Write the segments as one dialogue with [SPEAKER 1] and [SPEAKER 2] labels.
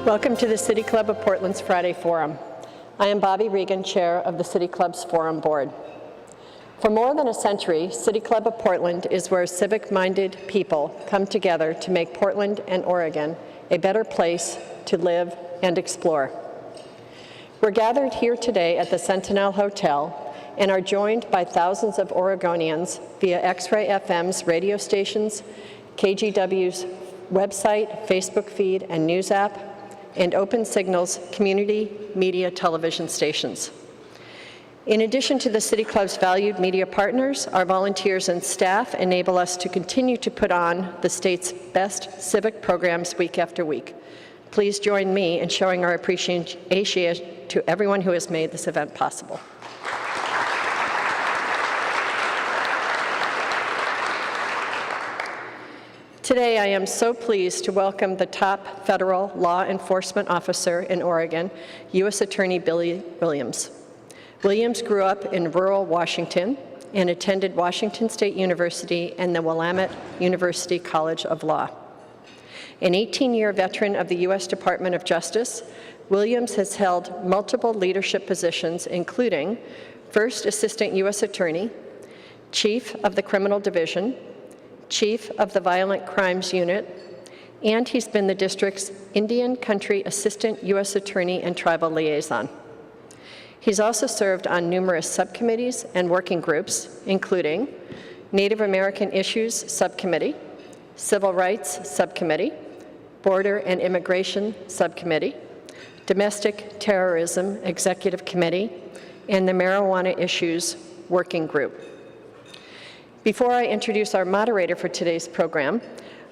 [SPEAKER 1] Welcome to the City Club of Portland's Friday Forum. I am Bobby Regan, Chair of the City Club's Forum Board. For more than a century, City Club of Portland is where civic-minded people come together to make Portland and Oregon a better place to live and explore. We're gathered here today at the Sentinel Hotel and are joined by thousands of Oregonians via X-Ray FM's radio stations, KGW's website, Facebook feed, and news app, and Open Signal's community media television stations. In addition to the City Club's valued media partners, our volunteers and staff enable us to continue to put on the state's best civic programs week after week. Please join me in showing our appreciation to everyone who has made this event possible. Today, I am so pleased to welcome the top federal law enforcement officer in Oregon, U.S. Attorney Billy Williams. Williams grew up in rural Washington and attended Washington State University and the Willamette University College of Law. An 18-year veteran of the U.S. Department of Justice, Williams has held multiple leadership positions, including First Assistant U.S. Attorney, Chief of the Criminal Division, Chief of the Violent Crimes Unit, and he's been the district's Indian Country Assistant U.S. Attorney and Tribal Liaison. He's also served on numerous subcommittees and working groups, including Native American Issues Subcommittee, Civil Rights Subcommittee, Border and Immigration Subcommittee, Domestic Terrorism Executive Committee, and the Marijuana Issues Working Group. Before I introduce our moderator for today's program,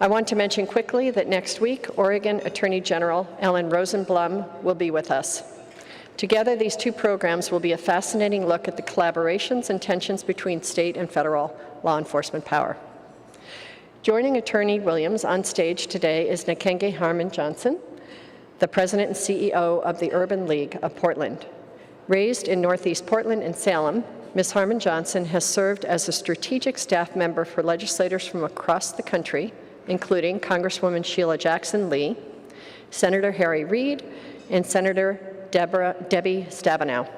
[SPEAKER 1] I want to mention quickly that next week, Oregon Attorney General Ellen Rosenblum will be with us. Together, these two programs will be a fascinating look at the collaborations and tensions between state and federal law enforcement power. Joining Attorney Williams on stage today is Nkenge Harmon Johnson, the President and CEO of the Urban League of Portland. Raised in Northeast Portland and Salem, Ms. Harmon Johnson has served as a strategic staff member for legislators from across the country, including Congresswoman Sheila Jackson Lee, Senator Harry Reid, and Senator Debbie Stabenow.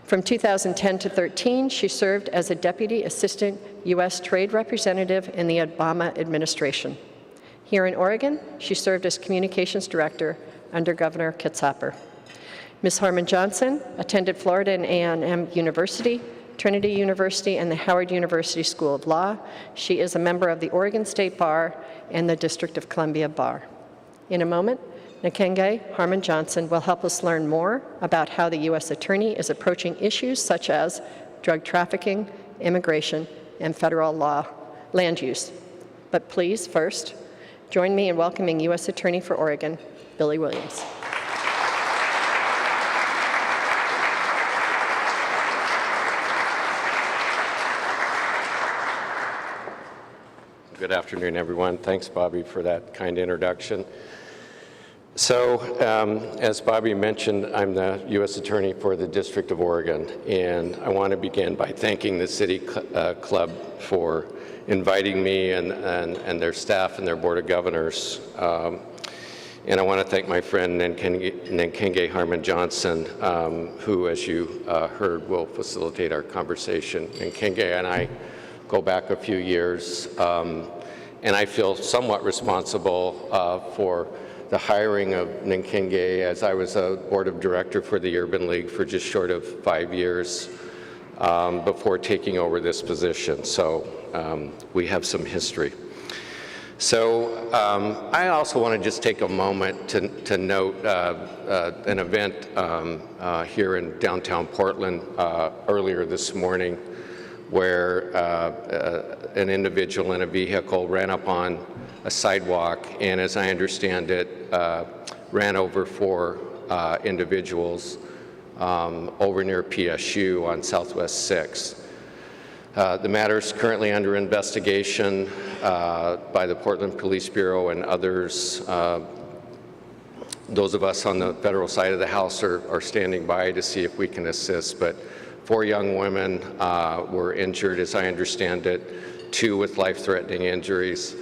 [SPEAKER 1] From 2010 to 13, she served as a Deputy Assistant U.S. Trade Representative in the Obama administration. Here in Oregon, she served as Communications Director under Governor Kitzhaber. Ms. Harmon Johnson attended Florida and A&M University, Trinity University, and the Howard University School of Law. She is a member of the Oregon State Bar and the District of Columbia Bar. In a moment, Nkenge Harmon Johnson will help us learn more about how the U.S. Attorney is approaching issues such as drug trafficking, immigration, and federal law land use. But please, first, join me in welcoming U.S. Attorney for Oregon, Billy Williams.
[SPEAKER 2] Good afternoon, everyone. Thanks, Bobby, for that kind introduction. So, as Bobby mentioned, I'm the U.S. Attorney for the District of Oregon, and I want to begin by thanking the City Club for inviting me and their staff and their Board of Governors. And I want to thank my friend Nkenge Harmon Johnson, who, as you heard, will facilitate our conversation. Nkenge and I go back a few years, and I feel somewhat responsible for the hiring of Nkenge, as I was a board of director for the Urban League for just short of 5 years before taking over this position. So we have some history. So I also want to just take a moment to note an event here in downtown Portland earlier this morning, where an individual in a vehicle ran up on a sidewalk and, as I understand it, ran over 4 individuals over near PSU on Southwest 6th. The matter is currently under investigation by the Portland Police Bureau and others. Those of us on the federal side of the House are standing by to see if we can assist, but 4 young women were injured, as I understand it, 2 with life-threatening injuries.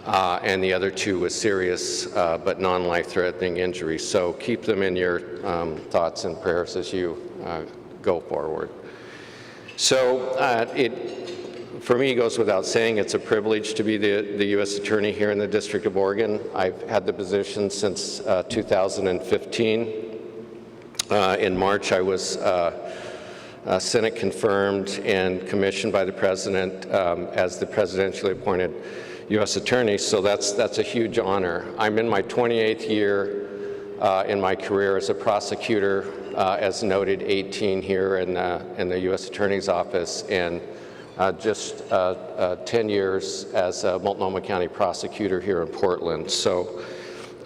[SPEAKER 2] and the other 2 with serious but non-life-threatening injuries. So keep them in your thoughts and prayers as you go forward. So for me, it goes without saying, it's a privilege to be the U.S. Attorney here in the District of Oregon. I've had the position since 2015. In March, I was Senate confirmed and commissioned by the President as the presidentially appointed U.S. Attorney, so that's a huge honor. I'm in my 28th year in my career as a prosecutor, as noted, 18 here in the U.S. Attorney's Office, and just 10 years as a Multnomah County prosecutor here in Portland. So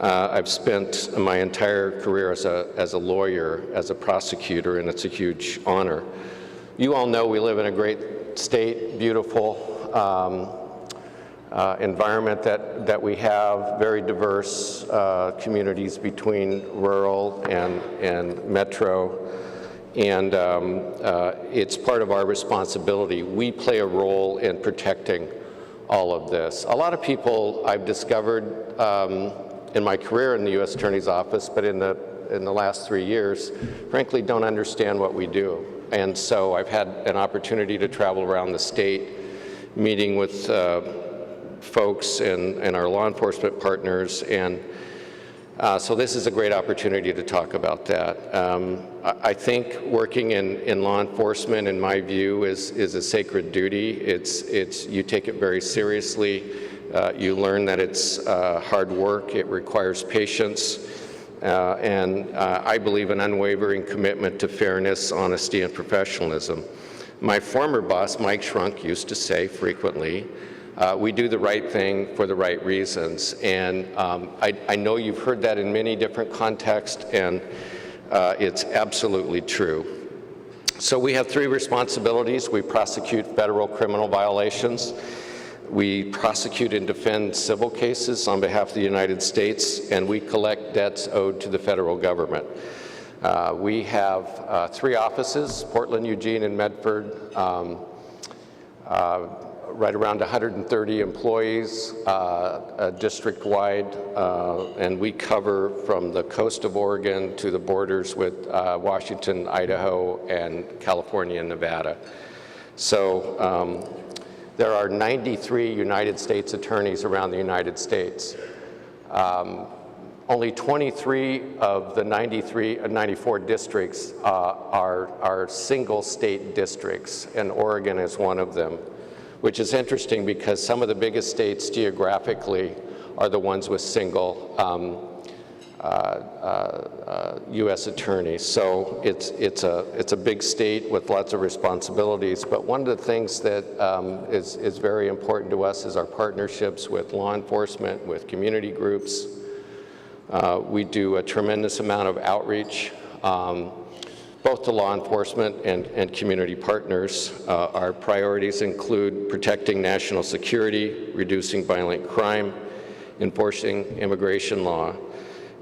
[SPEAKER 2] I've spent my entire career as a lawyer, as a prosecutor, and it's a huge honor. You all know we live in a great state, beautiful environment that we have, very diverse communities between rural and metro. And it's part of our responsibility. We play a role in protecting all of this. A lot of people I've discovered in my career in the U.S. Attorney's Office, but in the last 3 years, frankly, don't understand what we do. And so I've had an opportunity to travel around the state, meeting with folks and our law enforcement partners, and so this is a great opportunity to talk about that. I think working in law enforcement, in my view, is a sacred duty. You take it very seriously. You learn that it's hard work. It requires patience, and I believe an unwavering commitment to fairness, honesty, and professionalism. My former boss, Mike Shrunk, used to say frequently, we do the right thing for the right reasons. And I know you've heard that in many different contexts, and it's absolutely true. So we have 3 responsibilities. We prosecute federal criminal violations. We prosecute and defend civil cases on behalf of the United States, and we collect debts owed to the federal government. We have 3 offices, Portland, Eugene, and Medford. Right around 130 employees district-wide, and we cover from the coast of Oregon to the borders with Washington, Idaho, and California and Nevada. So there are 93 United States attorneys around the United States. Only 23 of the 94 districts are single state districts, and Oregon is one of them, which is interesting because some of the biggest states geographically are the ones with single U.S. attorneys. So it's a big state with lots of responsibilities. But one of the things that is very important to us is our partnerships with law enforcement, with community groups. We do a tremendous amount of outreach, both to law enforcement and community partners. Our priorities include protecting national security, reducing violent crime, enforcing immigration law,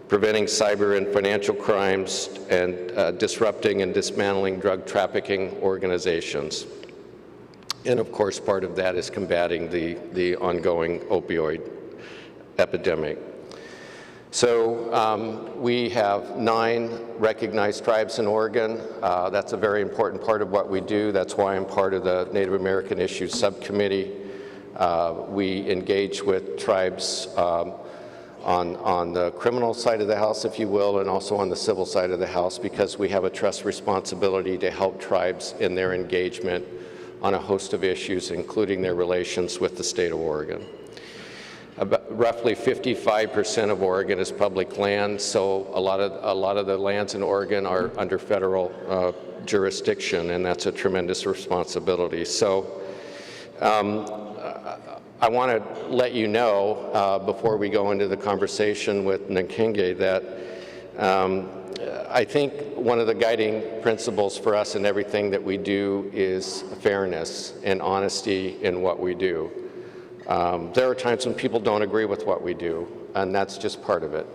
[SPEAKER 2] preventing cyber and financial crimes, and disrupting and dismantling drug trafficking organizations. And of course, part of that is combating the ongoing opioid epidemic. So we have 9 recognized tribes in Oregon. That's a very important part of what we do. That's why I'm part of the Native American Issues Subcommittee. We engage with tribes on the criminal side of the house, if you will, and also on the civil side of the house, because we have a trust responsibility to help tribes in their engagement on a host of issues, including their relations with the state of Oregon. Roughly 55% of Oregon is public land, so a lot of the lands in Oregon are under federal jurisdiction, and that's a tremendous responsibility. So I want to let you know, before we go into the conversation with Nkenge, that I think one of the guiding principles for us in everything that we do is fairness and honesty in what we do. There are times when people don't agree with what we do, and that's just part of it.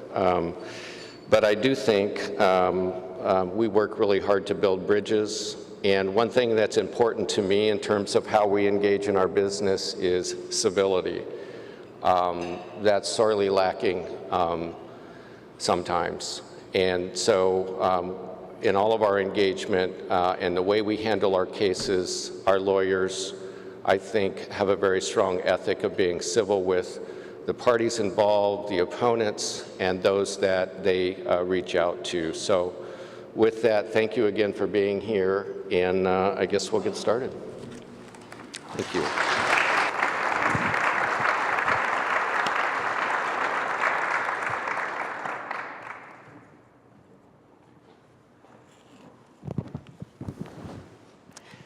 [SPEAKER 2] But I do think we work really hard to build bridges, and one thing that's important to me in terms of how we engage in our business is civility. That's sorely lacking sometimes. And so in all of our engagement and the way we handle our cases, our lawyers, I think, have a very strong ethic of being civil with the parties involved, the opponents, and those that they reach out to. So with that, thank you again for being here, and I guess we'll get started. Thank you.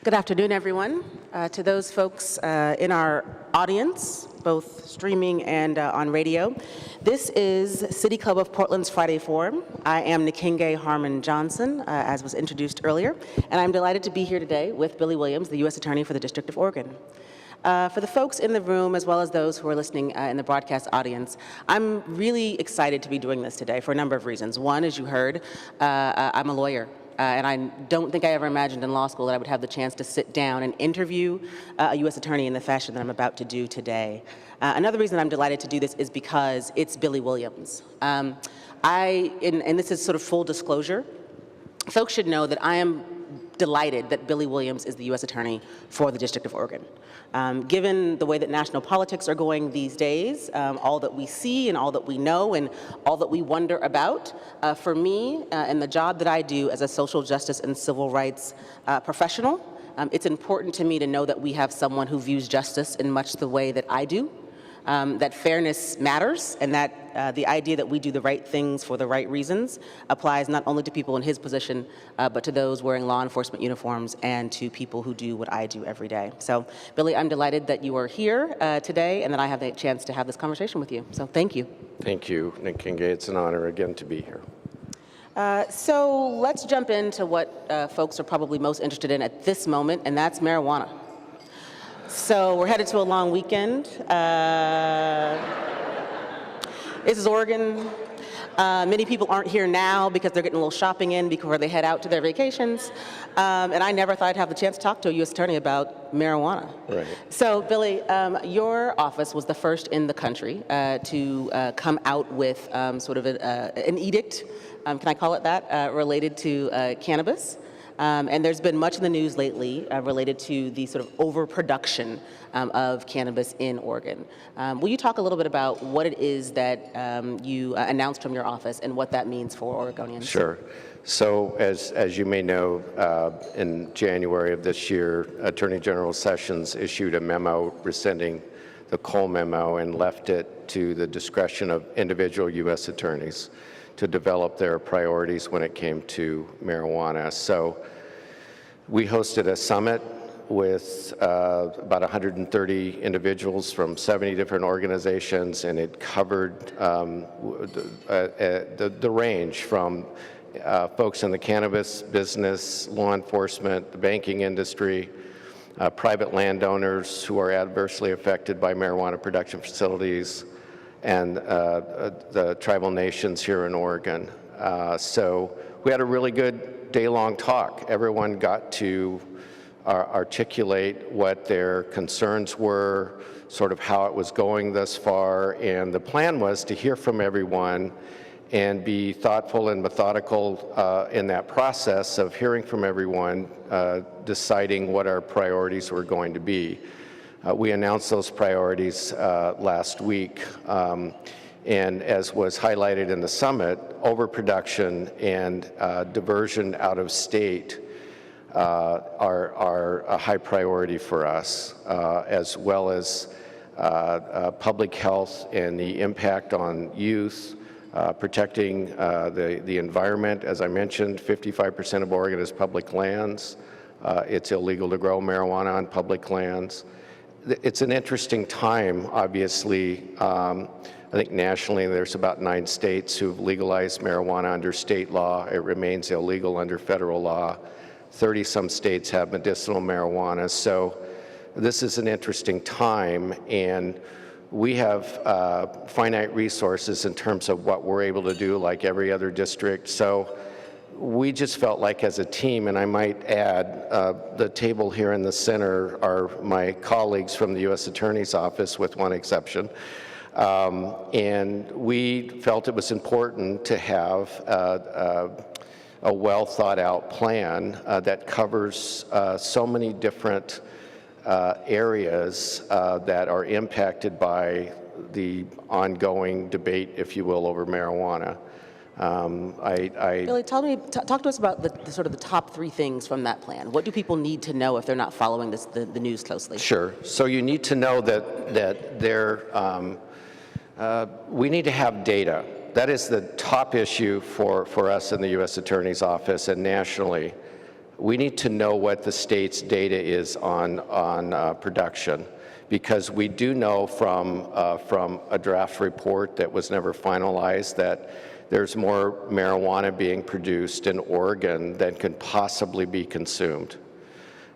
[SPEAKER 3] Good afternoon, everyone. To those folks in our audience, both streaming and on radio, this is City Club of Portland's Friday Forum. I am Nkenge Harmon Johnson, as was introduced earlier, and I'm delighted to be here today with Billy Williams, the U.S. Attorney for the District of Oregon. For the folks in the room, as well as those who are listening in the broadcast audience, I'm really excited to be doing this today for a number of reasons. One, as you heard, I'm a lawyer. And I don't think I ever imagined in law school that I would have the chance to sit down and interview a U.S. attorney in the fashion that I'm about to do today. Another reason I'm delighted to do this is because it's Billy Williams. And this is sort of full disclosure, folks should know that I am delighted that Billy Williams is the U.S. Attorney for the District of Oregon. Given the way that national politics are going these days, all that we see and all that we know and all that we wonder about, for me and the job that I do as a social justice and civil rights professional, it's important to me to know that we have someone who views justice in much the way that I do, that fairness matters, and that the idea that we do the right things for the right reasons applies not only to people in his position, but to those wearing law enforcement uniforms and to people who do what I do every day. So, Billy, I'm delighted that you are here today and that I have the chance to have this conversation with you. So thank you.
[SPEAKER 2] Thank you, Nkenge. It's an honor again to be here.
[SPEAKER 3] So let's jump into what folks are probably most interested in at this moment, and that's marijuana. So we're headed to a long weekend. This is Oregon. Many people aren't here now because they're getting a little shopping in before they head out to their vacations. And I never thought I'd have the chance to talk to a U.S. attorney about marijuana.
[SPEAKER 2] Right.
[SPEAKER 3] So, Billy, your office was the first in the country to come out with sort of an edict, can I call it that, related to cannabis. And there's been much in the news lately related to the sort of overproduction of cannabis in Oregon. Will you talk a little bit about what it is that you announced from your office and what that means for Oregonians?
[SPEAKER 2] Sure. So as you may know, in January of this year, Attorney General Sessions issued a memo rescinding the Cole memo and left it to the discretion of individual U.S. attorneys to develop their priorities when it came to marijuana. So we hosted a summit with about 130 individuals from 70 different organizations, and it covered the range from folks in the cannabis business, law enforcement, the banking industry, private landowners who are adversely affected by marijuana production facilities, and the tribal nations here in Oregon. So we had a really good day-long talk. Everyone got to articulate what their concerns were, sort of how it was going thus far, and the plan was to hear from everyone and be thoughtful and methodical in that process of hearing from everyone, deciding what our priorities were going to be. We announced those priorities last week, and as was highlighted in the summit, overproduction and diversion out of state are a high priority for us, as well as public health and the impact on youth, protecting the environment. As I mentioned, 55% of Oregon is public lands. It's illegal to grow marijuana on public lands. It's an interesting time, obviously. I think nationally there's about 9 states who've legalized marijuana under state law. It remains illegal under federal law. 30-some states have medicinal marijuana. So this is an interesting time, and we have finite resources in terms of what we're able to do, like every other district. So we just felt like as a team, and I might add, the table here in the center are my colleagues from the U.S. Attorney's Office, with one exception. And we felt it was important to have a well-thought-out plan that covers so many different areas that are impacted by the ongoing debate, if you will, over marijuana.
[SPEAKER 3] Billy, talk to us about the sort of the top three things from that plan. What do people need to know if they're not following the news closely?
[SPEAKER 2] Sure. So you need to know that we need to have data. That is the top issue for us in the U.S. Attorney's Office and nationally. We need to know what the state's data is on production, because we do know from a draft report that was never finalized that there's more marijuana being produced in Oregon than can possibly be consumed.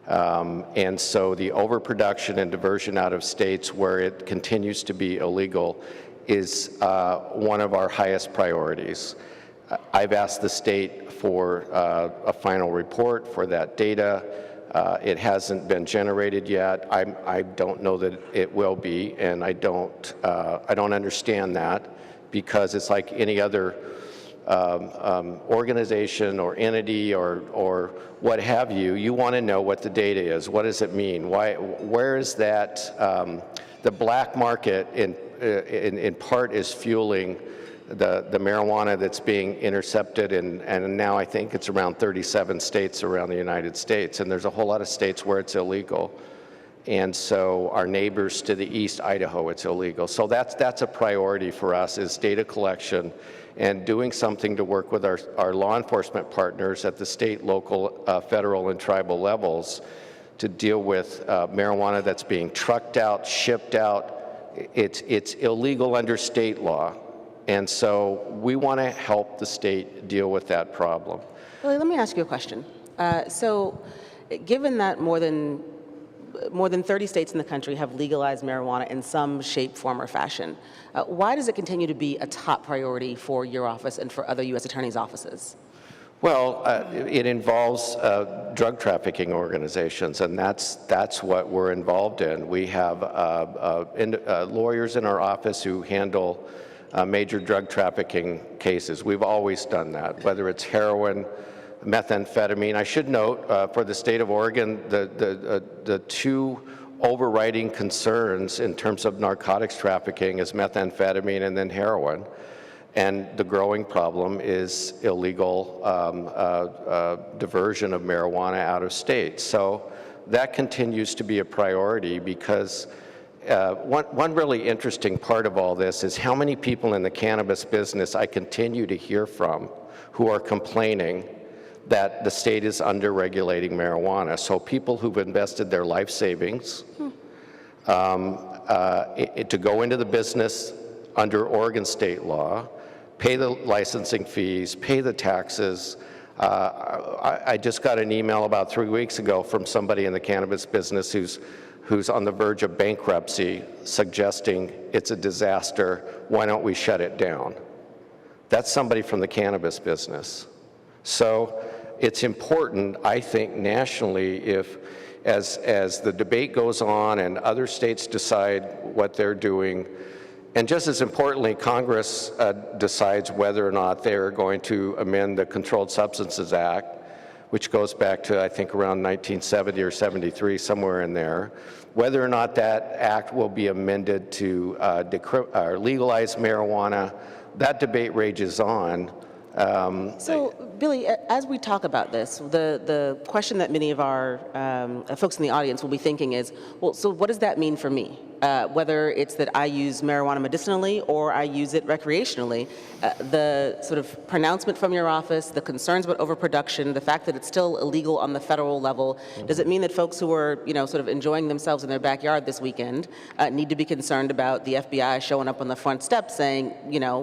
[SPEAKER 2] And so the overproduction and diversion out of states where it continues to be illegal is one of our highest priorities. I've asked the state for a final report for that data. It hasn't been generated yet. I don't know that it will be, and I don't understand that, because it's like any other organization or entity or what have you. You want to know what the data is. What does it mean? Where is that? The black market in part is fueling the marijuana that's being intercepted, and now I think it's around 37 states around the United States, and there's a whole lot of states where it's illegal. And so our neighbors to the east, Idaho, it's illegal. So that's a priority for us, is data collection and doing something to work with our law enforcement partners at the state, local, federal, and tribal levels to deal with marijuana that's being trucked out, shipped out. It's illegal under state law. And so we want to help the state deal with that problem.
[SPEAKER 3] Billy, let me ask you a question. So given that more than 30 states in the country have legalized marijuana in some shape, form, or fashion, why does it continue to be a top priority for your office and for other U.S. attorneys' offices?
[SPEAKER 2] Well, it involves drug trafficking organizations, and that's what we're involved in. We have lawyers in our office who handle major drug trafficking cases. We've always done that, whether it's heroin, methamphetamine. I should note, for the state of Oregon, the two overriding concerns in terms of narcotics trafficking is methamphetamine and then heroin. And the growing problem is illegal diversion of marijuana out of state. So that continues to be a priority, because one really interesting part of all this is how many people in the cannabis business I continue to hear from who are complaining that the state is under-regulating marijuana. So people who've invested their life savings to go into the business under Oregon state law, pay the licensing fees, pay the taxes. I just got an email about 3 weeks ago from somebody in the cannabis business who's on the verge of bankruptcy, suggesting it's a disaster, why don't we shut it down? That's somebody from the cannabis business. So it's important, I think, nationally, if as the debate goes on and other states decide what they're doing, and just as importantly, Congress decides whether or not they're going to amend the Controlled Substances Act, which goes back to, I think, around 1970 or 73, somewhere in there, whether or not that act will be amended to legalize marijuana. That debate rages on.
[SPEAKER 3] So, Billy, as we talk about this, the question that many of our folks in the audience will be thinking is, well, so what does that mean for me? Whether it's that I use marijuana medicinally or I use it recreationally, the sort of pronouncement from your office, the concerns about overproduction, the fact that it's still illegal on the federal level, does it mean that folks who are, sort of enjoying themselves in their backyard this weekend need to be concerned about the FBI showing up on the front steps saying,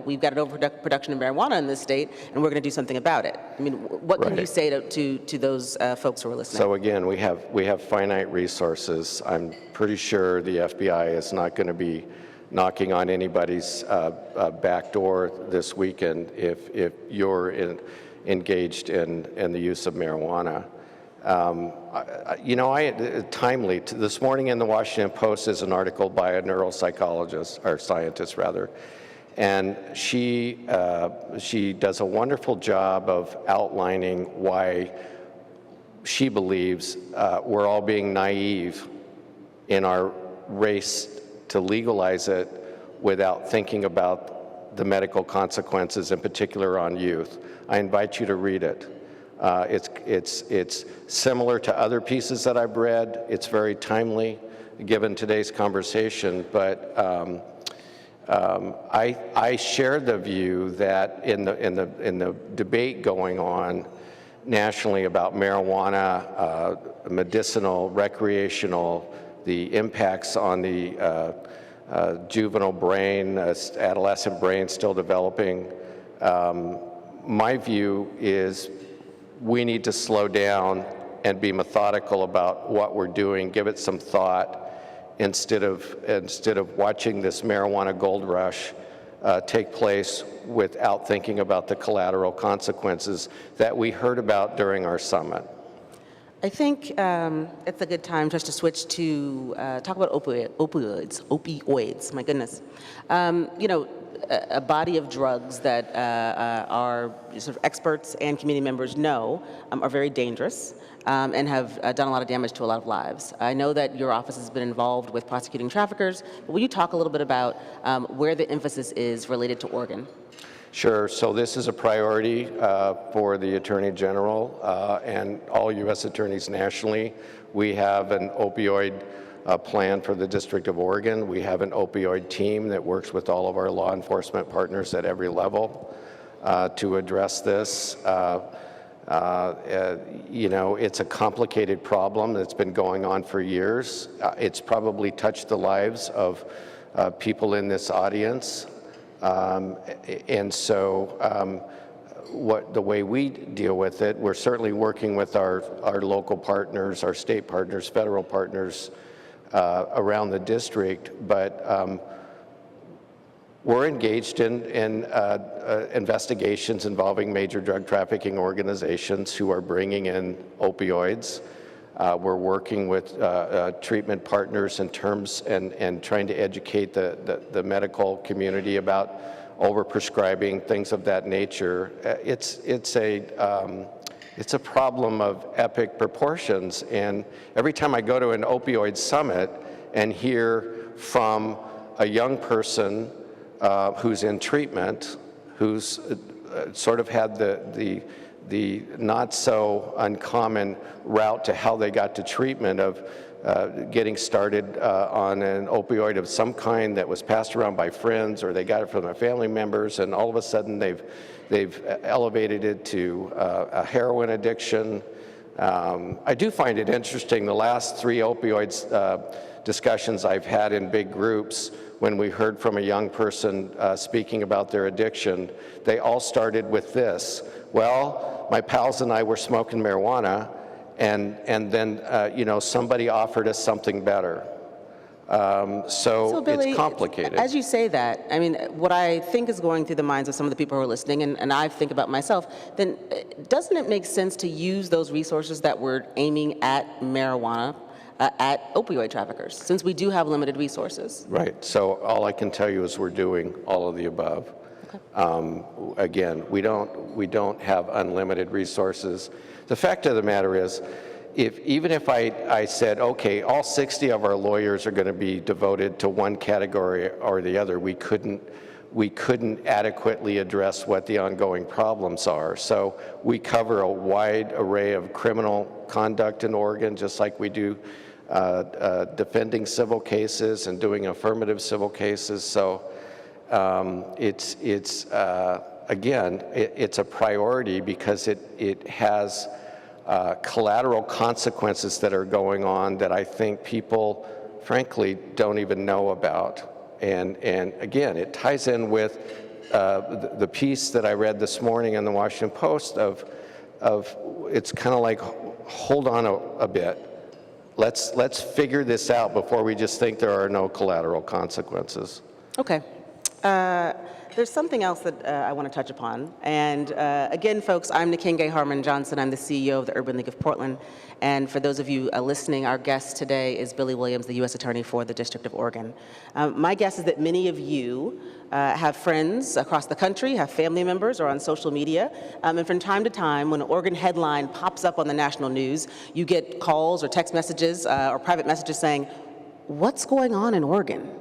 [SPEAKER 3] we've got an overproduction of marijuana in this state and we're going to do something about it? I mean, what can you say to those folks who are listening?
[SPEAKER 2] So again, we have finite resources. I'm pretty sure the FBI is not going to be knocking on anybody's back door this weekend if you're engaged in the use of marijuana. Timely, this morning in the Washington Post is an article by a neuropsychologist, or scientist rather, and she does a wonderful job of outlining why she believes we're all being naive in our race to legalize it without thinking about the medical consequences, in particular on youth. I invite you to read it. It's similar to other pieces that I've read. It's very timely, given today's conversation. But I share the view that in the debate going on nationally about marijuana, medicinal, recreational, the impacts on the juvenile brain, adolescent brain still developing. My view is we need to slow down and be methodical about what we're doing, give it some thought, instead of watching this marijuana gold rush take place without thinking about the collateral consequences that we heard about during our summit.
[SPEAKER 3] I think it's a good time just to switch to talk about opioids, my goodness. A body of drugs that our sort of experts and community members know are very dangerous and have done a lot of damage to a lot of lives. I know that your office has been involved with prosecuting traffickers, but will you talk a little bit about where the emphasis is related to Oregon?
[SPEAKER 2] Sure. So this is a priority for the Attorney General and all U.S. attorneys nationally. We have an opioid plan for the District of Oregon. We have an opioid team that works with all of our law enforcement partners at every level to address this. It's a complicated problem that's been going on for years. It's probably touched the lives of people in this audience. The way we deal with it, we're certainly working with our local partners, our state partners, federal partners around the district, but we're engaged in investigations involving major drug trafficking organizations who are bringing in opioids. We're working with treatment partners in terms and trying to educate the medical community about overprescribing, things of that nature. It's a problem of epic proportions, and every time I go to an opioid summit and hear from a young person who's in treatment, who's sort of had the not so uncommon route to how they got to treatment of getting started on an opioid of some kind that was passed around by friends, or they got it from their family members, and all of a sudden they've elevated it to a heroin addiction. I do find it interesting, the last 3 opioids discussions I've had in big groups, when we heard from a young person speaking about their addiction, they all started with this: well, my pals and I were smoking marijuana, and then somebody offered us something better. So
[SPEAKER 3] Billy,
[SPEAKER 2] it's complicated.
[SPEAKER 3] As you say that, I mean, what I think is going through the minds of some of the people who are listening, and I think about myself, then doesn't it make sense to use those resources that we're aiming at marijuana at opioid traffickers, since we do have limited resources?
[SPEAKER 2] Right. So all I can tell you is we're doing all of the above. Okay. Again, we don't have unlimited resources. The fact of the matter is, even if I said, okay, all 60 of our lawyers are going to be devoted to one category or the other, we couldn't adequately address what the ongoing problems are. So we cover a wide array of criminal conduct in Oregon, just like we do defending civil cases and doing affirmative civil cases. So again, it's a priority because it has collateral consequences that are going on that I think people, frankly, don't even know about. And again, it ties in with the piece that I read this morning in the Washington Post of it's kind of like, hold on a bit. Let's figure this out before we just think there are no collateral consequences.
[SPEAKER 3] Okay. There's something else that I want to touch upon. And again, folks, I'm Nkenge Harmon Johnson. I'm the CEO of the Urban League of Portland. And for those of you listening, our guest today is Billy Williams, the U.S. Attorney for the District of Oregon. My guess is that many of you have friends across the country, have family members, or on social media. And from time to time, when an Oregon headline pops up on the national news, you get calls or text messages or private messages saying, "What's going on in Oregon?"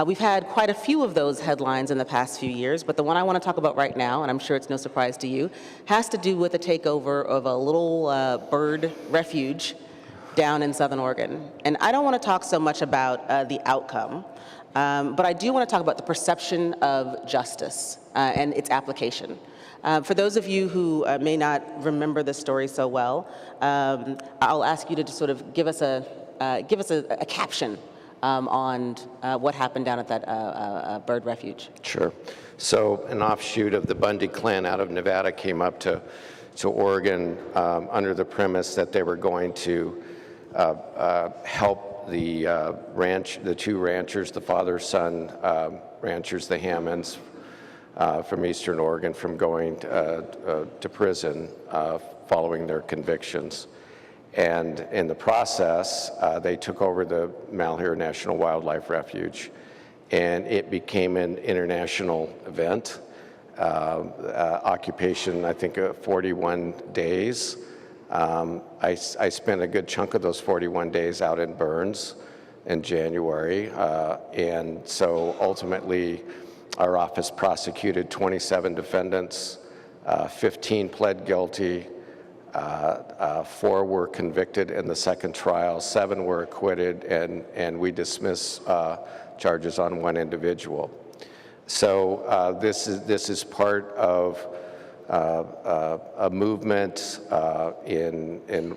[SPEAKER 3] We've had quite a few of those headlines in the past few years, but the one I want to talk about right now, and I'm sure it's no surprise to you, has to do with the takeover of a little bird refuge down in Southern Oregon. And I don't want to talk so much about the outcome, but I do want to talk about the perception of justice and its application. For those of you who may not remember this story so well, I'll ask you to just sort of give us a caption on what happened down at that bird refuge.
[SPEAKER 2] Sure. So an offshoot of the Bundy clan out of Nevada came up to Oregon under the premise that they were going to help the two ranchers, the father-son ranchers, the Hammonds, from Eastern Oregon, from going to prison following their convictions. And in the process, they took over the Malheur National Wildlife Refuge, and it became an international event. Occupation, I think, 41 days. I spent a good chunk of those 41 days out in Burns in January, and so ultimately our office prosecuted 27 defendants, 15 pled guilty, 4 were convicted in the second trial, 7 were acquitted, and we dismissed charges on 1 individual. So this is part of a movement in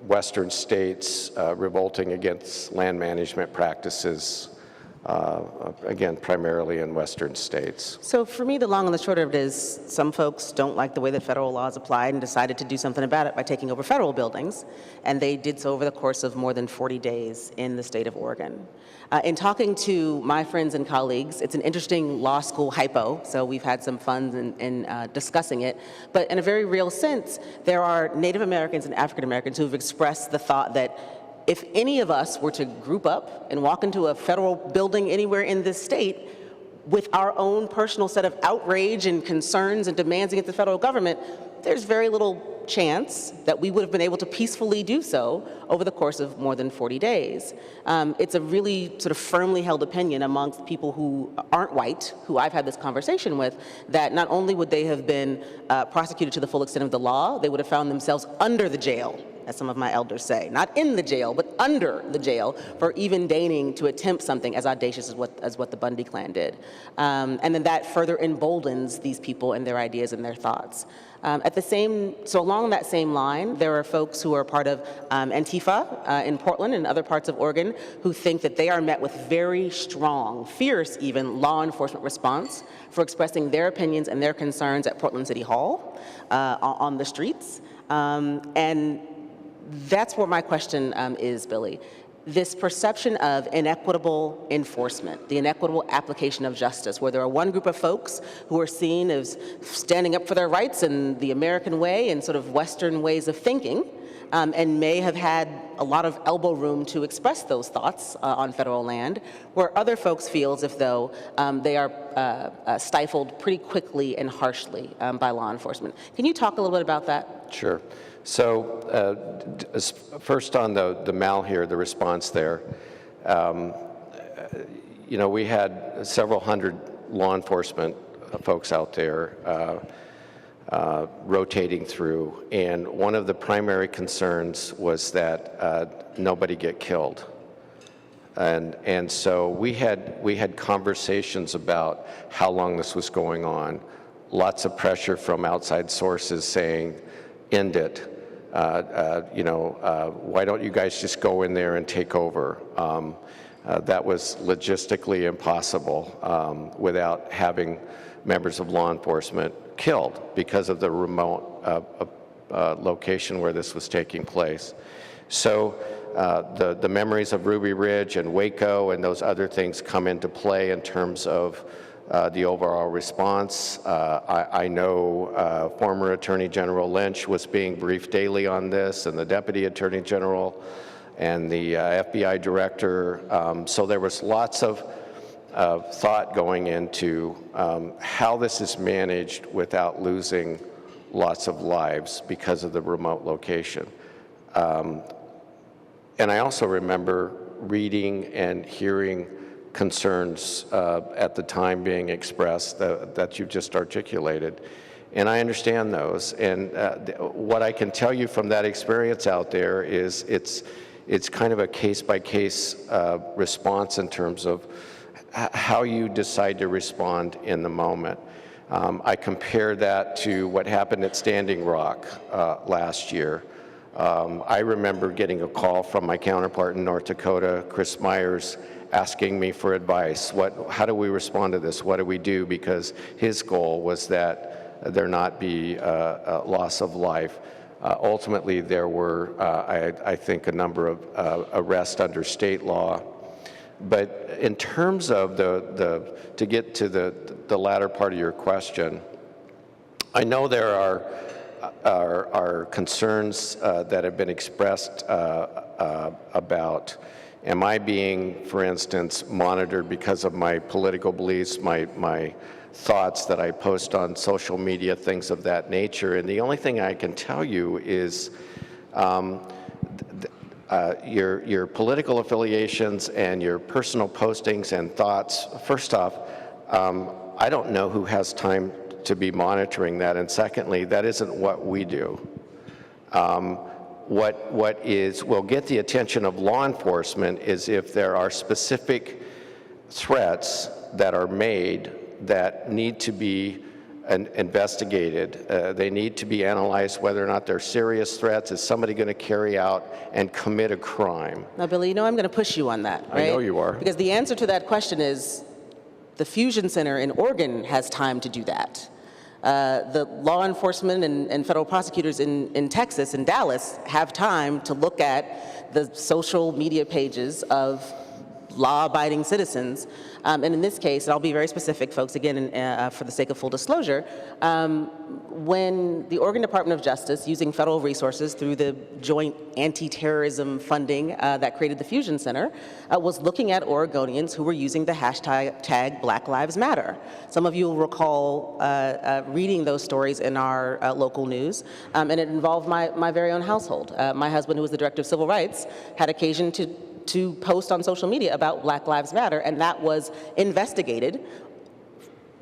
[SPEAKER 2] Western states revolting against land management practices, again, primarily in Western states.
[SPEAKER 3] So for me, the long and the short of it is some folks don't like the way that federal law is applied and decided to do something about it by taking over federal buildings, and they did so over the course of more than 40 days in the state of Oregon. In talking to my friends and colleagues, it's an interesting law school hypo, so we've had some fun in discussing it, but in a very real sense, there are Native Americans and African Americans who have expressed the thought that if any of us were to group up and walk into a federal building anywhere in this state with our own personal set of outrage and concerns and demands against the federal government, there's very little chance that we would have been able to peacefully do so over the course of more than 40 days. It's a really sort of firmly held opinion amongst people who aren't white, who I've had this conversation with, that not only would they have been prosecuted to the full extent of the law, they would have found themselves under the jail, as some of my elders say, not in the jail, but under the jail for even deigning to attempt something as audacious as what the Bundy clan did. And then that further emboldens these people and their ideas and their thoughts. So along that same line, there are folks who are part of Antifa in Portland and other parts of Oregon who think that they are met with very strong, fierce even, law enforcement response for expressing their opinions and their concerns at Portland City Hall on the streets. And that's where my question is, Billy. This perception of inequitable enforcement, the inequitable application of justice, where there are one group of folks who are seen as standing up for their rights in the American way and sort of Western ways of thinking, and may have had a lot of elbow room to express those thoughts on federal land, where other folks feel as if though they are stifled pretty quickly and harshly by law enforcement. Can you talk a little bit about that?
[SPEAKER 2] Sure. So first on the Malheur, the response there, you know, we had several hundred law enforcement folks out there rotating through, and one of the primary concerns was that nobody get killed. And so we had conversations about how long this was going on, lots of pressure from outside sources saying, end it. Why don't you guys just go in there and take over? That was logistically impossible without having members of law enforcement killed because of the remote location where this was taking place. So the memories of Ruby Ridge and Waco and those other things come into play in terms of the overall response. I know former Attorney General Lynch was being briefed daily on this, and the Deputy Attorney General and the FBI Director. So there was lots of thought going into how this is managed without losing lots of lives because of the remote location. And I also remember reading and hearing concerns at the time being expressed that you've just articulated. And I understand those. And what I can tell you from that experience out there is it's kind of a case-by-case response in terms of how you decide to respond in the moment. I compare that to what happened at Standing Rock last year. I remember getting a call from my counterpart in North Dakota, Chris Myers, asking me for advice. How do we respond to this? What do we do? Because his goal was that there not be a loss of life. Ultimately, there were, I think, a number of arrests under state law. But in terms of to get to the latter part of your question, I know there are concerns that have been expressed about, am I being, for instance, monitored because of my political beliefs, my thoughts that I post on social media, things of that nature. And the only thing I can tell you is your political affiliations and your personal postings and thoughts. First off, I don't know who has time to be monitoring that, and secondly, that isn't what we do. What will get the attention of law enforcement is if there are specific threats that are made that need to be investigated. They need to be analyzed whether or not they're serious threats. Is somebody going to carry out and commit a crime?
[SPEAKER 3] Now, Billy, you know I'm going to push you on that, right?
[SPEAKER 2] I know you are.
[SPEAKER 3] Because the answer to that question is the Fusion Center in Oregon has time to do that. The law enforcement and federal prosecutors in Texas and Dallas have time to look at the social media pages of law-abiding citizens. And in this case, and I'll be very specific, folks, again, for the sake of full disclosure, when the Oregon Department of Justice, using federal resources through the joint anti-terrorism funding that created the Fusion Center, was looking at Oregonians who were using the hashtag Black Lives Matter. Some of you will recall reading those stories in our local news, and it involved my very own household. My husband, who was the director of civil rights, had occasion to post on social media about Black Lives Matter, and that was investigated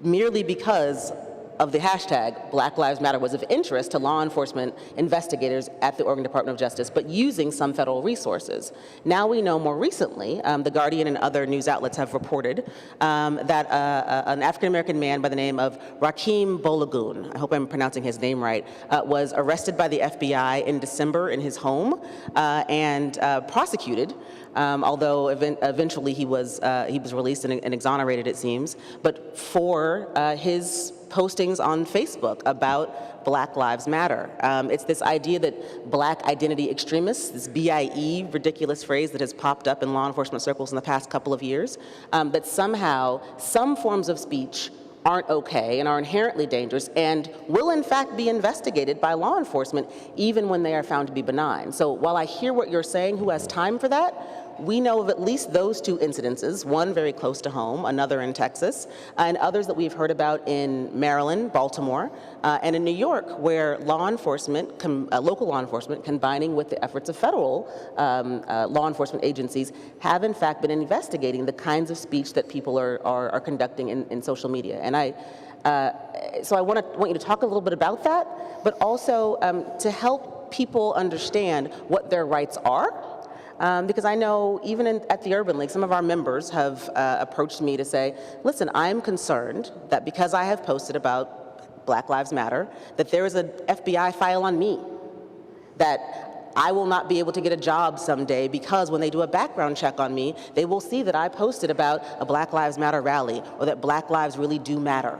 [SPEAKER 3] merely because of the hashtag Black Lives Matter was of interest to law enforcement investigators at the Oregon Department of Justice, but using some federal resources. Now we know more recently, The Guardian and other news outlets have reported that an African-American man by the name of Rakeem Bolagun, I hope I'm pronouncing his name right, was arrested by the FBI in December in his home and prosecuted. Although eventually he was released and exonerated, it seems, but for his postings on Facebook about Black Lives Matter. It's this idea that black identity extremists, this BIE ridiculous phrase that has popped up in law enforcement circles in the past couple of years, that somehow some forms of speech aren't okay and are inherently dangerous and will in fact be investigated by law enforcement even when they are found to be benign. So while I hear what you're saying, who has time for that? We know of at least those two incidences, one very close to home, another in Texas, and others that we've heard about in Maryland, Baltimore, and in New York, where law enforcement, local law enforcement, combining with the efforts of federal law enforcement agencies, have in fact been investigating the kinds of speech that people are conducting in social media. And so I want you to talk a little bit about that, but also to help people understand what their rights are. Because I know even at the Urban League, some of our members have approached me to say, listen, I'm concerned that because I have posted about Black Lives Matter, that there is an FBI file on me, that I will not be able to get a job someday because when they do a background check on me, they will see that I posted about a Black Lives Matter rally or that Black lives really do matter.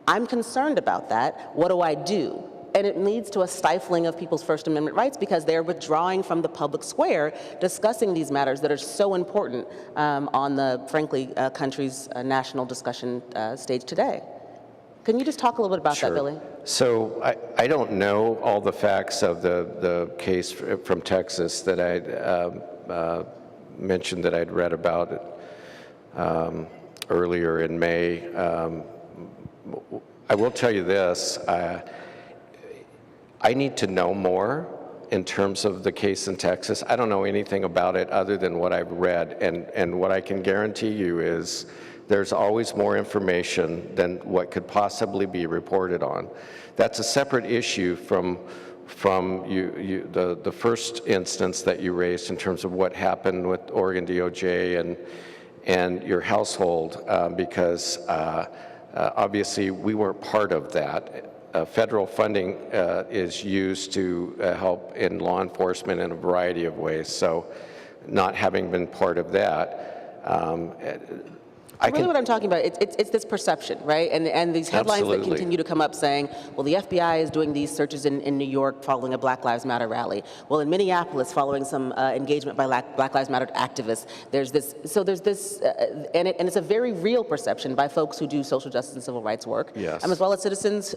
[SPEAKER 3] I'm concerned about that. What do I do? And it leads to a stifling of people's First Amendment rights because they're withdrawing from the public square discussing these matters that are so important on the, frankly, country's national discussion stage today. Can you just talk a little bit about that, Billy?
[SPEAKER 2] So I don't know all the facts of the case from Texas that I mentioned that I'd read about earlier in May. I will tell you this. I need to know more in terms of the case in Texas. I don't know anything about it other than what I've read, and what I can guarantee you is there's always more information than what could possibly be reported on. That's a separate issue from the first instance that you raised in terms of what happened with Oregon DOJ and your household, because obviously we weren't part of that. Federal funding is used to help in law enforcement in a variety of ways. So not having been part of that,
[SPEAKER 3] really what I'm talking about, it's this perception, right? And these headlines
[SPEAKER 2] Absolutely.
[SPEAKER 3] that continue to come up saying, well, the FBI is doing these searches in New York following a Black Lives Matter rally. Well, in Minneapolis, following some engagement by Black Lives Matter activists, there's this, and it's a very real perception by folks who do social justice and civil rights work,
[SPEAKER 2] yes.
[SPEAKER 3] As well as citizens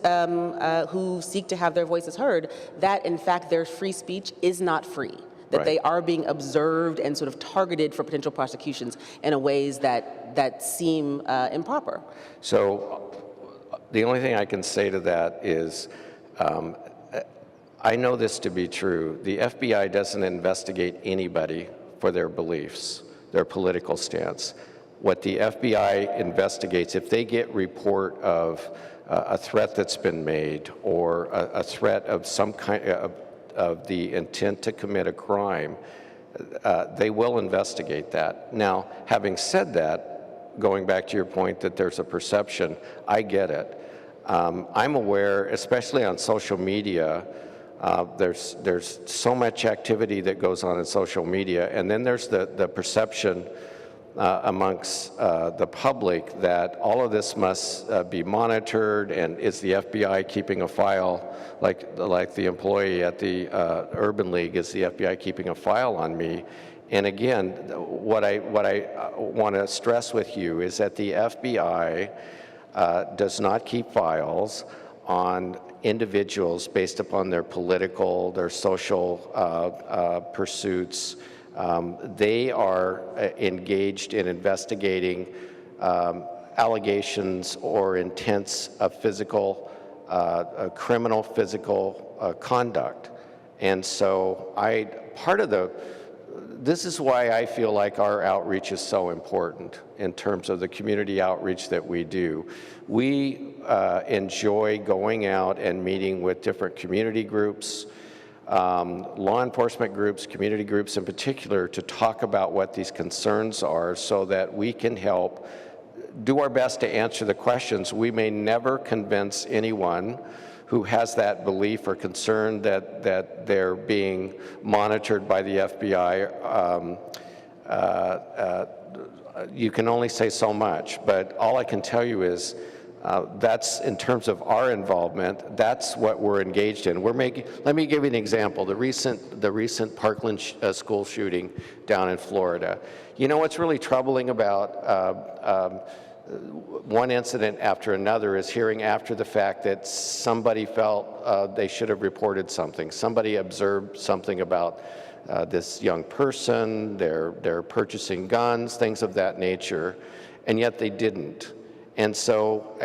[SPEAKER 3] who seek to have their voices heard, that in fact their free speech is not free. That
[SPEAKER 2] Right.
[SPEAKER 3] they are being observed and sort of targeted for potential prosecutions in a ways that seem improper.
[SPEAKER 2] So the only thing I can say to that is I know this to be true. The FBI doesn't investigate anybody for their beliefs, their political stance. What the FBI investigates, if they get report of a threat that's been made or a threat of some kind of the intent to commit a crime, they will investigate that. Now, having said that, going back to your point that there's a perception, I get it. I'm aware, especially on social media, there's so much activity that goes on in social media, and then there's the perception amongst the public that all of this must be monitored, and is the FBI keeping a file, like the employee at the Urban League, is the FBI keeping a file on me? And again, what I want to stress with you is that the FBI does not keep files on individuals based upon their political, their social pursuits. They are engaged in investigating allegations or intents of physical, criminal physical conduct. And so this is why I feel like our outreach is so important in terms of the community outreach that we do. We enjoy going out and meeting with different community groups, law enforcement groups, community groups in particular, to talk about what these concerns are so that we can help do our best to answer the questions. We may never convince anyone who has that belief or concern that they're being monitored by the FBI. You can only say so much, but all I can tell you is that's, in terms of our involvement, that's what we're engaged in. Let me give you an example. The recent Parkland school shooting down in Florida. You know what's really troubling about one incident after another is hearing after the fact that somebody felt they should have reported something. Somebody observed something about this young person, they're purchasing guns, things of that nature, and yet they didn't. And so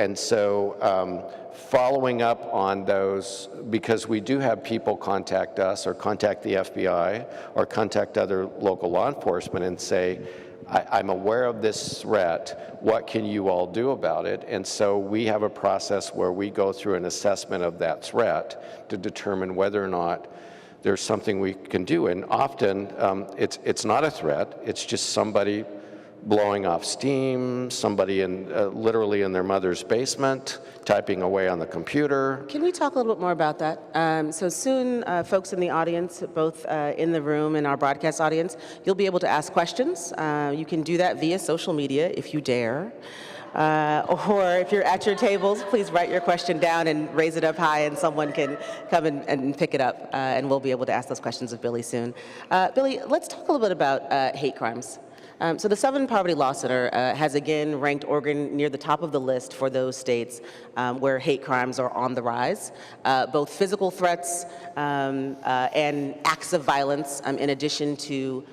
[SPEAKER 2] following up on those, because we do have people contact us or contact the FBI or contact other local law enforcement and say, I'm aware of this threat, what can you all do about it? And so we have a process where we go through an assessment of that threat to determine whether or not there's something we can do. And often it's not a threat, it's just somebody blowing off steam, somebody literally in their mother's basement, typing away on the computer.
[SPEAKER 3] Can we talk a little bit more about that? So soon, folks in the audience, both in the room and our broadcast audience, you'll be able to ask questions. You can do that via social media if you dare. Or if you're at your tables, please write your question down and raise it up high, and someone can come and pick it up, and we'll be able to ask those questions of Billy soon. Billy, let's talk a little bit about hate crimes. So the Southern Poverty Law Center has again ranked Oregon near the top of the list for those states where hate crimes are on the rise. Both physical threats and acts of violence, in addition to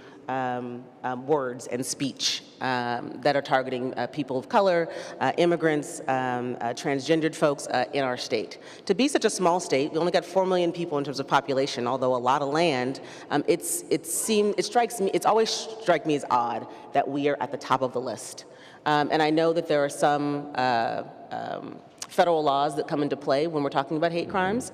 [SPEAKER 3] words and speech that are targeting people of color, immigrants, transgendered folks in our state. To be such a small state, we only got 4 million people in terms of population, although a lot of land, it's always struck me as odd that we are at the top of the list. And I know that there are some federal laws that come into play when we're talking about hate crimes.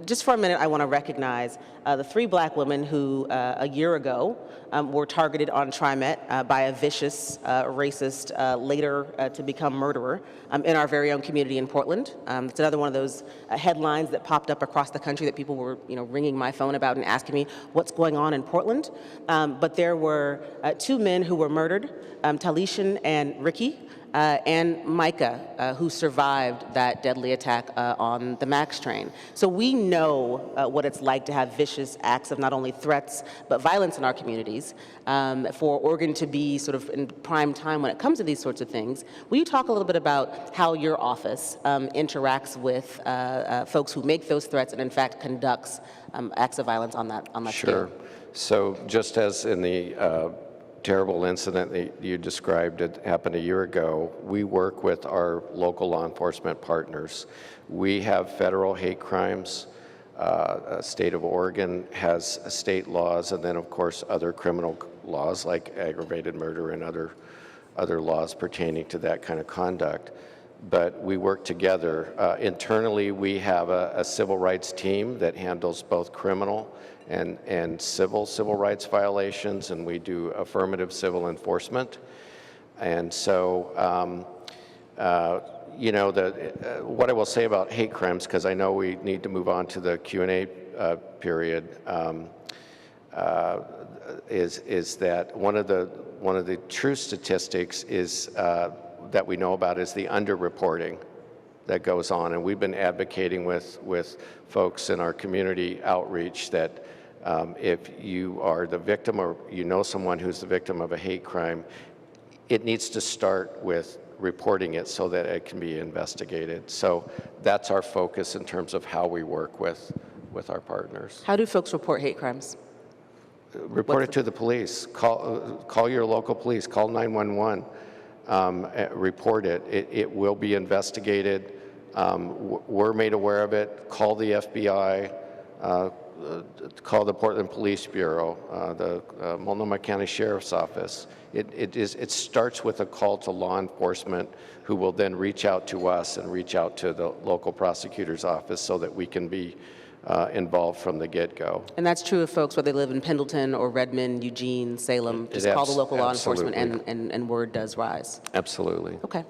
[SPEAKER 3] Just for a minute, I want to recognize the 3 black women who a year ago were targeted on TriMet by a vicious, racist, later to become murderer in our very own community in Portland. It's another one of those headlines that popped up across the country that people were ringing my phone about and asking me what's going on in Portland. But there were 2 men who were murdered, Talishan and Ricky, and Micah, who survived that deadly attack on the MAX train. So we know what it's like to have vicious acts of not only threats, but violence in our communities. For Oregon to be sort of in prime time when it comes to these sorts of things, will you talk a little bit about how your office interacts with folks who make those threats and in fact conducts acts of violence on that scale?
[SPEAKER 2] Sure. So just as in the terrible incident that you described, it happened a year ago, we work with our local law enforcement partners. We have federal hate crimes. State of Oregon has state laws, and then of course other criminal laws like aggravated murder and other laws pertaining to that kind of conduct. But we work together. Internally, we have a civil rights team that handles both criminal and civil rights violations, and we do affirmative civil enforcement. And so, what I will say about hate crimes, because I know we need to move on to the Q&A period, is that one of the true statistics is that we know about is the underreporting that goes on, and we've been advocating with folks in our community outreach that if you are the victim or you know someone who's the victim of a hate crime, it needs to start with reporting it so that it can be investigated. So that's our focus in terms of how we work with our partners.
[SPEAKER 3] How do folks report hate crimes?
[SPEAKER 2] Report it to the police. Call your local police. Call 911. Report it. It will be investigated. We're made aware of it. Call the FBI. Call the Portland Police Bureau, the Multnomah County Sheriff's Office. It starts with a call to law enforcement, who will then reach out to us and reach out to the local prosecutor's office so that we can be involved from the get-go.
[SPEAKER 3] And that's true of folks whether they live in Pendleton or Redmond, Eugene, Salem. Just call the local law enforcement and word does rise.
[SPEAKER 2] Absolutely.
[SPEAKER 3] Okay.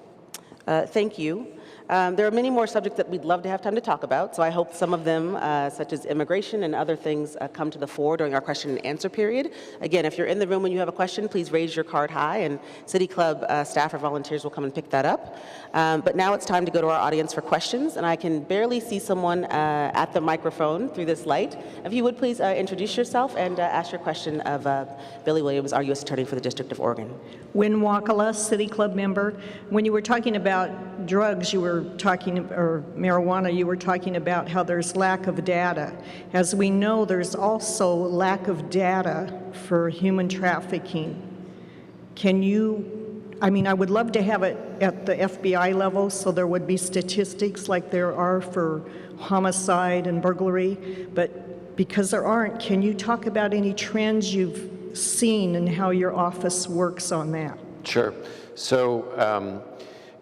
[SPEAKER 3] Thank you. There are many more subjects that we'd love to have time to talk about, so I hope some of them, such as immigration and other things, come to the fore during our question and answer period. Again, if you're in the room and you have a question, please raise your card high, and City Club staff or volunteers will come and pick that up. But now it's time to go to our audience for questions, and I can barely see someone at the microphone through this light. If you would please introduce yourself and ask your question of Billy Williams, our U.S. Attorney for the District of Oregon.
[SPEAKER 4] Wynn Wakala, City Club member. When you were talking about drugs, you were talking, or marijuana, you were talking about how there's lack of data. As we know, there's also lack of data for human trafficking. Can you, I mean, I would love to have it at the FBI level so there would be statistics like there are for homicide and burglary, but because there aren't, can you talk about any trends you've seen and how your office works on that?
[SPEAKER 2] Sure. So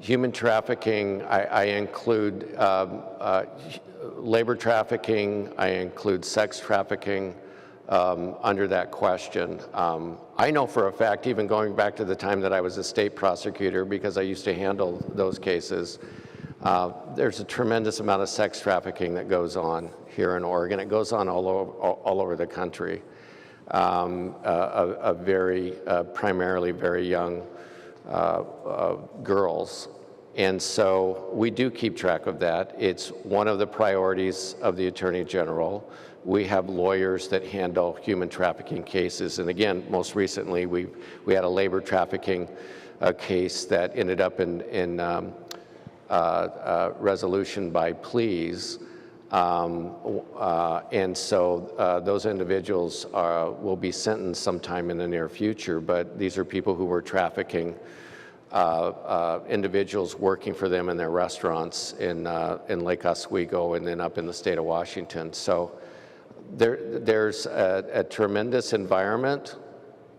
[SPEAKER 2] human trafficking, I include labor trafficking, I include sex trafficking under that question. I know for a fact, even going back to the time that I was a state prosecutor, because I used to handle those cases, there's a tremendous amount of sex trafficking that goes on here in Oregon. It goes on all over the country. A very, primarily very young girls. And so we do keep track of that. It's one of the priorities of the Attorney General. We have lawyers that handle human trafficking cases. And again, most recently, we had a labor trafficking case that ended up in resolution by pleas. And so those individuals will be sentenced sometime in the near future, but these are people who were trafficking individuals working for them in their restaurants in Lake Oswego and then up in the state of Washington. So there's a tremendous environment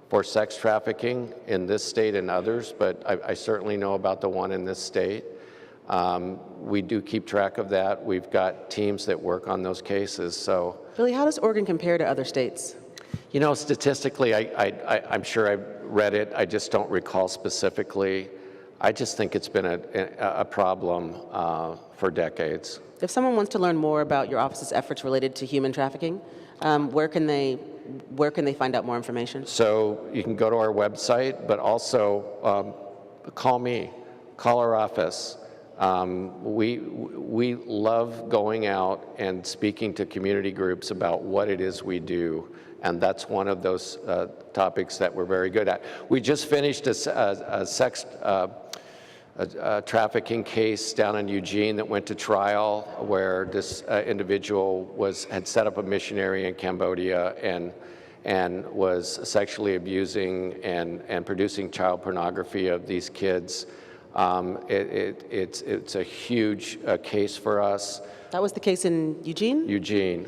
[SPEAKER 2] for sex trafficking in this state and others, but I certainly know about the one in this state. We do keep track of that. We've got teams that work on those cases. So,
[SPEAKER 3] Billy, how does Oregon compare to other states?
[SPEAKER 2] You know, statistically, I'm sure I've read it. I just don't recall specifically. I just think it's been a problem for decades.
[SPEAKER 3] If someone wants to learn more about your office's efforts related to human trafficking, where can they find out more information?
[SPEAKER 2] So you can go to our website, but also call me, call our office. We love going out and speaking to community groups about what it is we do, and that's one of those topics that we're very good at. We just finished a sex trafficking case down in Eugene that went to trial, where this individual had set up a missionary in Cambodia and was sexually abusing and producing child pornography of these kids. It's a huge case for us.
[SPEAKER 3] That was the case in Eugene?
[SPEAKER 2] Eugene.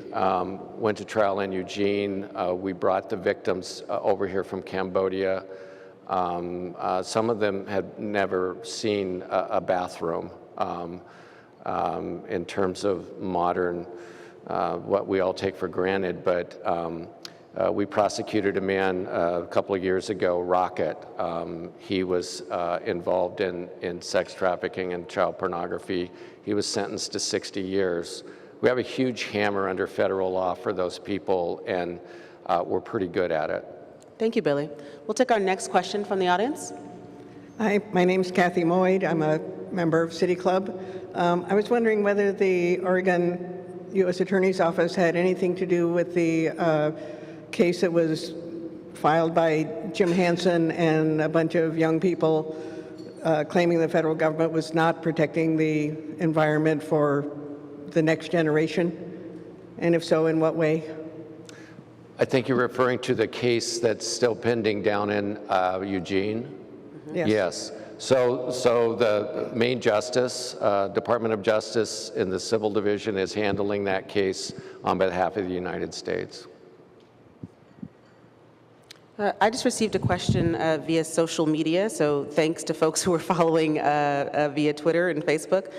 [SPEAKER 2] Went to trial in Eugene. We brought the victims over here from Cambodia. Some of them had never seen a bathroom in terms of modern, what we all take for granted, but we prosecuted a man a couple of years ago, Rocket. He was involved in sex trafficking and child pornography. He was sentenced to 60 years. We have a huge hammer under federal law for those people, and we're pretty good at it.
[SPEAKER 3] Thank you, Billy. We'll take our next question from the audience.
[SPEAKER 5] Hi, my name's Kathy Moyd. I'm a member of City Club. I was wondering whether the Oregon U.S. Attorney's Office had anything to do with the case that was filed by Jim Hansen and a bunch of young people claiming the federal government was not protecting the environment for the next generation, and if so, in what way?
[SPEAKER 2] I think you're referring to the case that's still pending down in Eugene?
[SPEAKER 5] Mm-hmm. Yes.
[SPEAKER 2] Yes. So the main justice, Department of Justice in the Civil Division is handling that case on behalf of the United States.
[SPEAKER 3] I just received a question via social media, so thanks to folks who are following via Twitter and Facebook.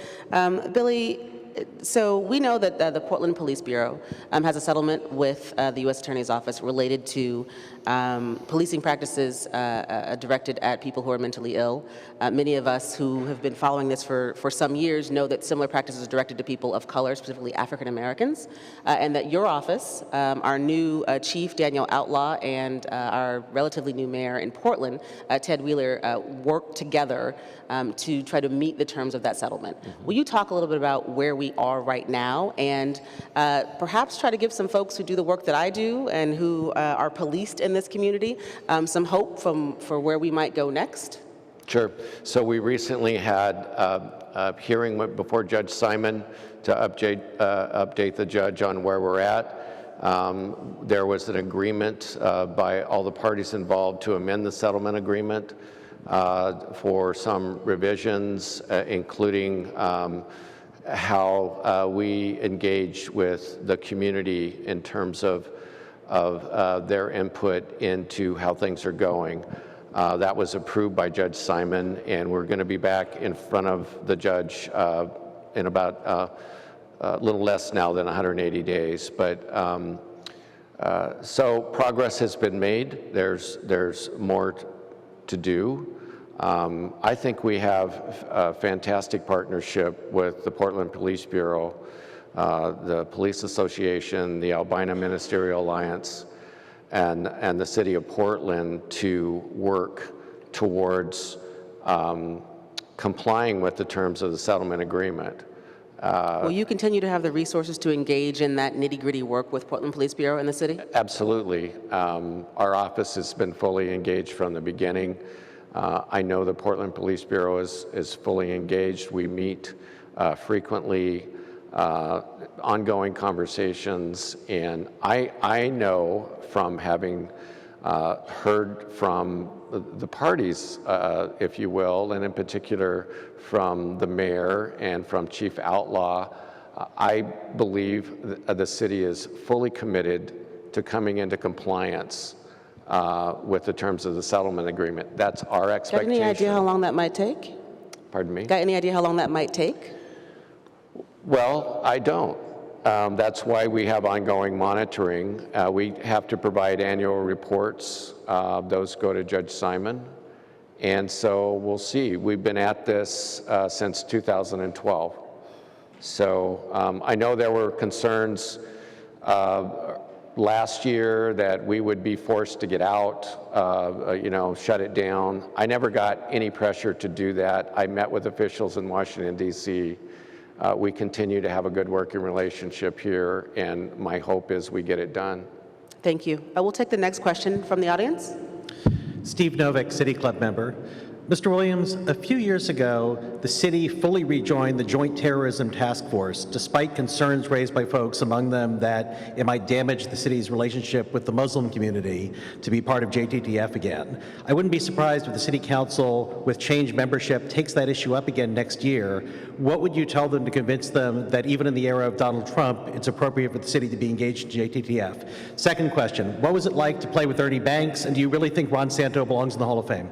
[SPEAKER 3] Billy, so we know that the Portland Police Bureau has a settlement with the U.S. Attorney's Office related to policing practices directed at people who are mentally ill. Many of us who have been following this for some years know that similar practices are directed to people of color, specifically African Americans, and that your office, our new chief, Daniel Outlaw, and our relatively new mayor in Portland, Ted Wheeler, worked together to try to meet the terms of that settlement. Mm-hmm. Will you talk a little bit about where we are right now, and perhaps try to give some folks who do the work that I do and who are policed in this community some hope for where we might go next?
[SPEAKER 2] Sure. So we recently had a hearing before Judge Simon to update the judge on where we're at. There was an agreement by all the parties involved to amend the settlement agreement for some revisions, including how we engage with the community in terms of their input into how things are going. That was approved by Judge Simon, and we're going to be back in front of the judge in about a little less now than 180 days. But so progress has been made. There's more to do. I think we have a fantastic partnership with the Portland Police Bureau, the Police Association, the Albina Ministerial Alliance, and the City of Portland to work towards complying with the terms of the settlement agreement.
[SPEAKER 3] Will you continue to have the resources to engage in that nitty-gritty work with Portland Police Bureau in the city?
[SPEAKER 2] Absolutely. Our office has been fully engaged from the beginning. I know the Portland Police Bureau is fully engaged. We meet frequently, ongoing conversations, and I know from having heard from the parties, if you will, and in particular from the mayor and from Chief Outlaw, I believe the city is fully committed to coming into compliance with the terms of the settlement agreement. That's our expectation.
[SPEAKER 3] Got any idea how long that might take?
[SPEAKER 2] Pardon me?
[SPEAKER 3] Got any idea how long that might take?
[SPEAKER 2] Well, I don't. That's why we have ongoing monitoring. We have to provide annual reports. Those go to Judge Simon. And so we'll see. We've been at this since 2012. So I know there were concerns last year that we would be forced to get out, shut it down. I never got any pressure to do that. I met with officials in Washington, D.C. We continue to have a good working relationship here, and my hope is we get it done.
[SPEAKER 3] Thank you. I will take the next question from the audience.
[SPEAKER 6] Steve Novick, City Club member. Mr. Williams, a few years ago, the city fully rejoined the Joint Terrorism Task Force, despite concerns raised by folks, among them that it might damage the city's relationship with the Muslim community to be part of JTTF again. I wouldn't be surprised if the City Council, with changed membership, takes that issue up again next year. What would you tell them to convince them that even in the era of Donald Trump, it's appropriate for the city to be engaged in JTTF? Second question, what was it like to play with Ernie Banks, and do you really think Ron Santo belongs in the Hall of Fame?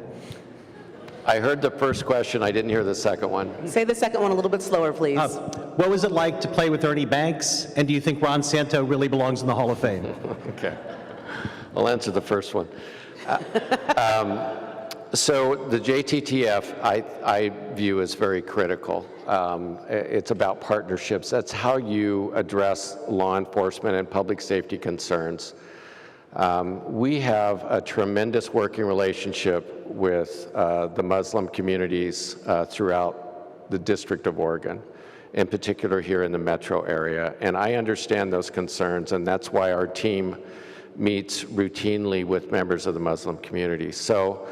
[SPEAKER 2] I heard the first question. I didn't hear the second one.
[SPEAKER 3] Say the second one a little bit slower, please.
[SPEAKER 6] What was it like to play with Ernie Banks, and do you think Ron Santo really belongs in the Hall of Fame?
[SPEAKER 2] Okay. I'll answer the first one. So the JTTF, I view as very critical. It's about partnerships. That's how you address law enforcement and public safety concerns. We have a tremendous working relationship with the Muslim communities throughout the District of Oregon, in particular here in the metro area. And I understand those concerns, and that's why our team meets routinely with members of the Muslim community. So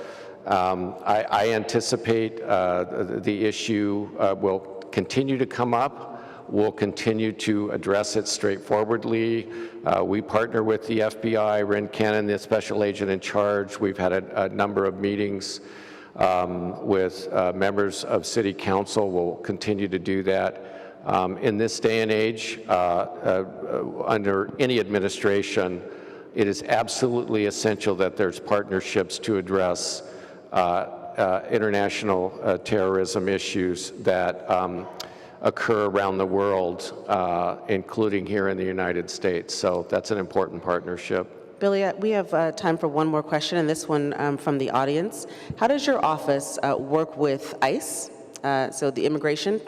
[SPEAKER 2] I anticipate the issue will continue to come up. We'll continue to address it straightforwardly. We partner with the FBI, Ren Cannon, the special agent in charge. We've had a number of meetings with members of City Council. We'll continue to do that. In this day and age, under any administration, it is absolutely essential that there's partnerships to address international terrorism issues that occur around the world, including here in the United States. So that's an important partnership.
[SPEAKER 3] Billy, we have time for one more question, and this one from the audience. How does your office work with ICE, so the immigration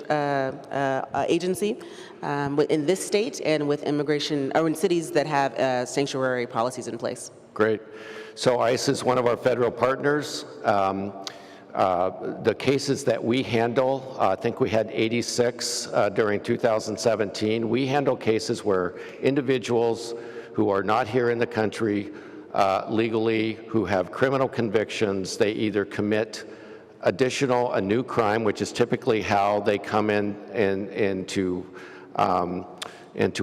[SPEAKER 3] agency, in this state and with immigration, or in cities that have sanctuary policies in place?
[SPEAKER 2] Great. So ICE is one of our federal partners. The cases that we handle, I think we had 86 during 2017. We handle cases where individuals who are not here in the country legally, who have criminal convictions, they either commit a new crime, which is typically how they come into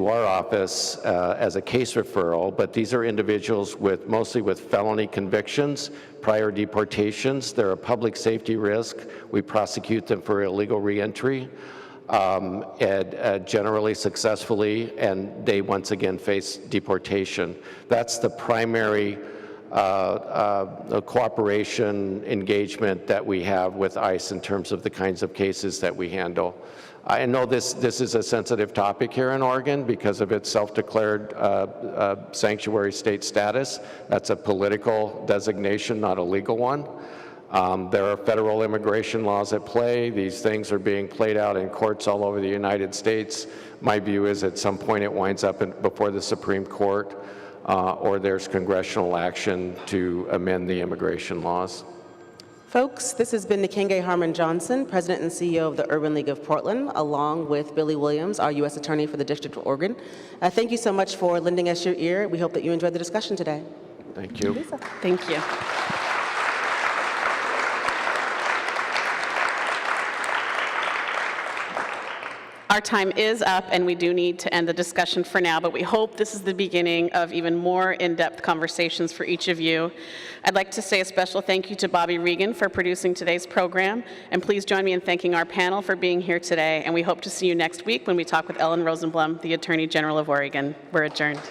[SPEAKER 2] our office as a case referral, but these are individuals mostly with felony convictions, prior deportations. They're a public safety risk. We prosecute them for illegal reentry, and generally successfully, and they once again face deportation. That's the primary cooperation engagement that we have with ICE in terms of the kinds of cases that we handle. I know this is a sensitive topic here in Oregon because of its self-declared sanctuary state status. That's a political designation, not a legal one. There are federal immigration laws at play. These things are being played out in courts all over the United States. My view is at some point it winds up before the Supreme Court, or there's congressional action to amend the immigration laws.
[SPEAKER 3] Folks, this has been Nkenge Harmon Johnson, President and CEO of the Urban League of Portland, along with Billy Williams, our U.S. Attorney for the District of Oregon. Thank you so much for lending us your ear. We hope that you enjoyed the discussion today.
[SPEAKER 2] Thank you.
[SPEAKER 3] Lisa.
[SPEAKER 1] Thank you.
[SPEAKER 7] Our time is up, and we do need to end the discussion for now, but we hope this is the beginning of even more in-depth conversations for each of you. I'd like to say a special thank you to Bobby Regan for producing today's program, and please join me in thanking our panel for being here today, and we hope to see you next week when we talk with Ellen Rosenblum, the Attorney General of Oregon. We're adjourned.